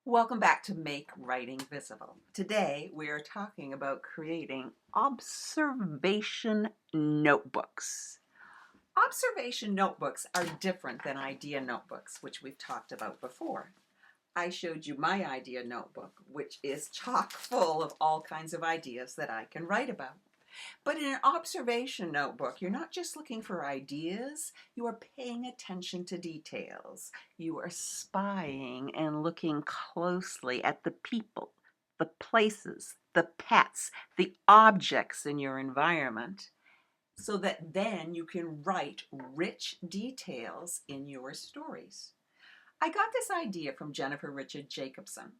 Welcome back to Make Writing Visible. Today we are talking about creating observation notebooks. Observation notebooks are different than idea notebooks, which we've talked about before. I showed you my idea notebook, which is chock full of all kinds of ideas that I can write about. But in an observation notebook, you're not just looking for ideas, you are paying attention to details. You are spying and looking closely at the people, the places, the pets, the objects in your environment, so that then you can write rich details in your stories. I got this idea from Jennifer Richard Jacobson.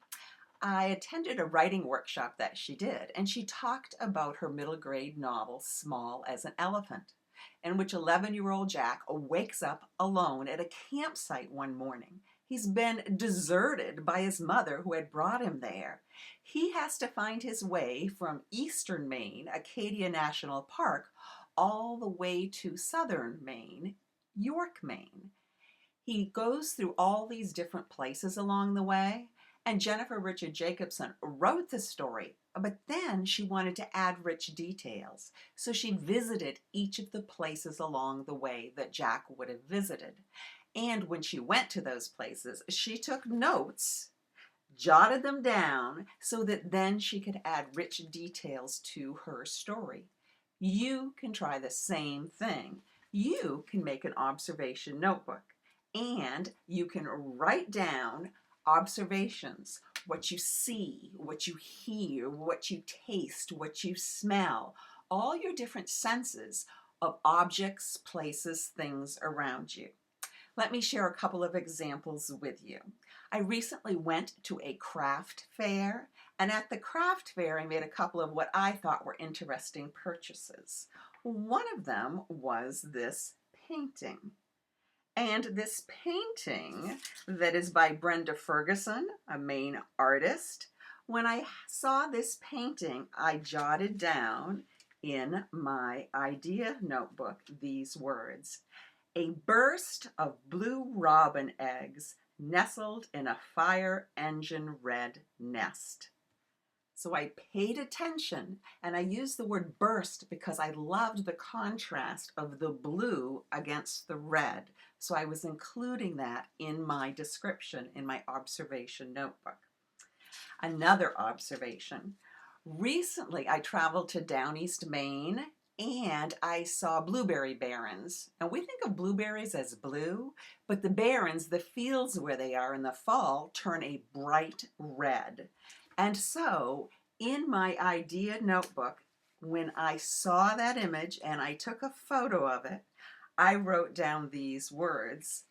I attended a writing workshop that she did, and she talked about her middle grade novel, Small as an Elephant, in which 11-year-old Jack wakes up alone at a campsite one morning. He's been deserted by his mother who had brought him there. He has to find his way from eastern Maine, Acadia National Park, all the way to southern Maine, York, Maine. He goes through all these different places along the way, and Jennifer Richard Jacobson wrote the story, but then she wanted to add rich details. So she visited each of the places along the way that Jack would have visited. And when she went to those places, she took notes, jotted them down, so that then she could add rich details to her story. You can try the same thing. You can make an observation notebook, and you can write down observations, what you see, what you hear, what you taste, what you smell, all your different senses of objects, places, things around you. Let me share a couple of examples with you. I recently went to a craft fair, and at the craft fair I made a couple of what I thought were interesting purchases. One of them was this painting. And this painting that is by Brenda Ferguson, a Maine artist, when I saw this painting, I jotted down in my idea notebook these words: a burst of blue robin eggs nestled in a fire engine red nest. So I paid attention, and I used the word burst because I loved the contrast of the blue against the red. So I was including that in my description in my observation notebook. Another observation. Recently, I traveled to Down East Maine, and I saw blueberry barrens. And we think of blueberries as blue, but the barrens, the fields where they are in the fall, turn a bright red. And so in my idea notebook, when I saw that image and I took a photo of it, I wrote down these words: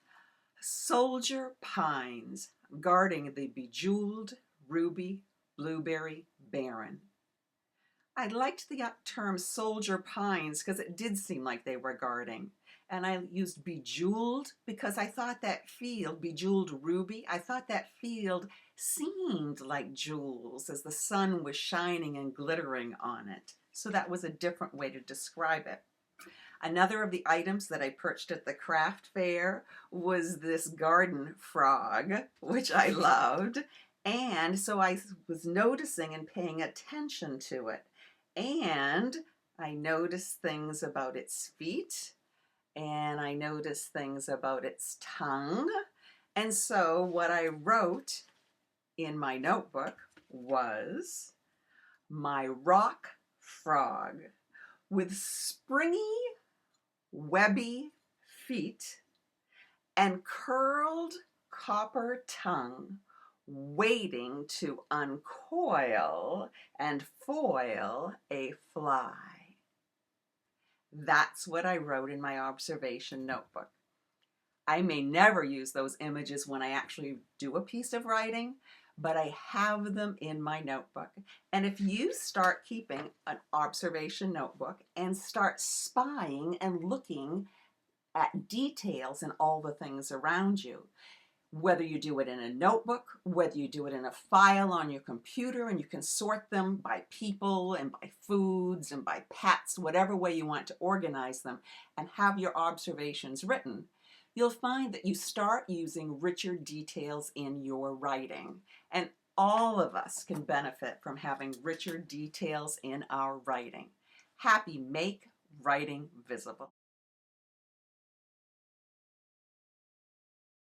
soldier pines guarding the bejeweled ruby blueberry barren. I liked the term soldier pines because it did seem like they were guarding. And I used bejeweled because I thought that field, bejeweled ruby, I thought that field seemed like jewels as the sun was shining and glittering on it. So that was a different way to describe it. Another of the items that I purchased at the craft fair was this garden frog, which I loved. And so I was noticing and paying attention to it. And I noticed things about its feet, and I noticed things about its tongue. And so what I wrote in my notebook was: my rock frog with springy, webby feet and curled copper tongue, waiting to uncoil and foil a fly. That's what I wrote in my observation notebook. I may never use those images when I actually do a piece of writing, but I have them in my notebook. And if you start keeping an observation notebook and start spying and looking at details in all the things around you, whether you do it in a notebook, whether you do it in a file on your computer, and you can sort them by people and by foods and by pets, whatever way you want to organize them, and have your observations written, you'll find that you start using richer details in your writing. And all of us can benefit from having richer details in our writing. Happy Make Writing Visible.